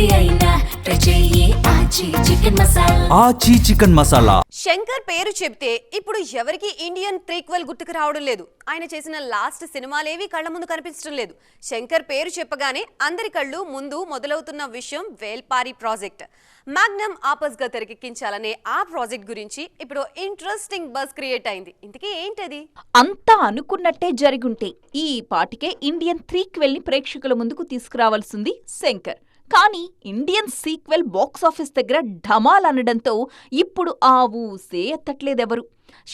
ఏది అయినా ట్రై చెయ్యి ఆచి చికెన్ మసాలా. శంకర్ పేరు చెప్తే ఇప్పుడు ఎవరికి ఇండియన్ ప్రీక్వెల్ గుర్తుకు రావడం లేదు. ఆయన చేసిన లాస్ట్ సినిమాలేవి కళ్ళ ముందు కనిపించడం లేదు. శంకర్ పేరు చెప్పగానే అందరి కళ్ళు ముందు మొదలవుతున్న విషయం వేల్పారి ప్రాజెక్ట్. మాగ్నమ్ ఆపస్ గా తెరకెక్కించాలనే ఆ ప్రాజెక్ట్ గురించి ఇప్పుడు ఇంట్రెస్టింగ్ బజ్ క్రియేట్ అయింది. ఇంతకీ ఏంటది? అంతా అనుకున్నట్టే జరుగుంటే ఈ పాటికే ఇండియన్ ప్రీక్వెల్ ని ప్రేక్షకుల ముందుకు తీసుకురావాల్సింది శంకర్. కానీ ఇండియన్ సీక్వెల్ బాక్సాఫీస్ దగ్గర ఢమాల్ అనడంతో ఇప్పుడు ఆ ఊసే ఎత్తట్లేదెవరు.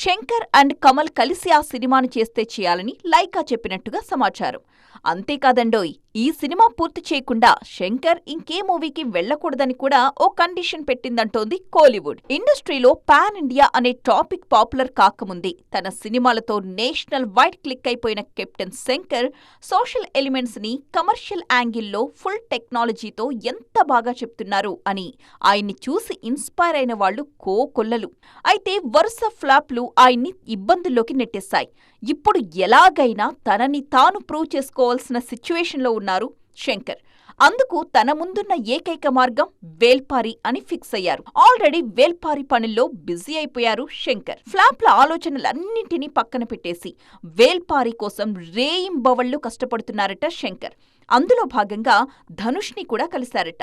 శంకర్ అండ్ కమల్ కలిసి ఆ సినిమాను చేస్తే చేయాలని లైకా చెప్పినట్టుగా సమాచారం. అంతేకాదండోయ్, ఈ సినిమా పూర్తి చేయకుండా శంకర్ ఇంకే మూవీకి వెళ్లకూడదని కూడా ఓ కండిషన్ పెట్టిందంటోంది కోలీవుడ్. ఇండస్ట్రీలో పాన్ ఇండియా అనే టాపిక్ పాపులర్ కాకముందే తన సినిమాలతో నేషనల్ వైడ్ క్లిక్ అయిపోయిన కెప్టెన్ శంకర్ సోషల్ ఎలిమెంట్స్ ని కమర్షియల్ యాంగిల్లో ఫుల్ టెక్నాలజీతో ఎంత బాగా చెప్తున్నారు అని ఆయన్ని చూసి ఇన్స్పైర్ అయిన వాళ్లు కోకొల్లలు. అయితే వరుస ఫ్లాప్లు ఆయన్ని ఇబ్బందుల్లోకి నెట్టేశాయి. ఇప్పుడు ఎలాగైనా తనని తాను ప్రూవ్ చేసుకోవాల్సిన సిచ్యువేషన్లో ఉన్నారు శంకర్. అందుకు తన ముందున్న ఏకైక మార్గం వేల్పారి అని ఫిక్స్ అయ్యారు. ఆల్రెడీ వేల్పారి పనుల్లో బిజీ అయిపోయారు శంకర్. ఫ్లాప్ల ఆలోచనలన్నింటినీ పక్కన పెట్టేసి వేల్పారి కోసం రేయింబవళ్లు కష్టపడుతున్నారట శంకర్. అందులో భాగంగా ధనుష్ని కూడా కలిశారట.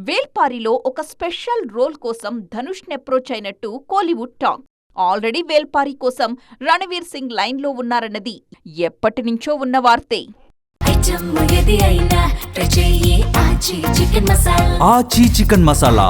వేల్పారిలో ఒక స్పెషల్ రోల్ కోసం ధనుష్ని అప్రోచ్ అయినట్టు కోలీవుడ్ టాక్. ఆల్రెడీ వేల్పారి కోసం రణవీర్ సింగ్ లైన్లో ఉన్నారన్నది ఎప్పటినుంచో ఉన్న వార్తే. ఆచి చికెన్ మసాలా.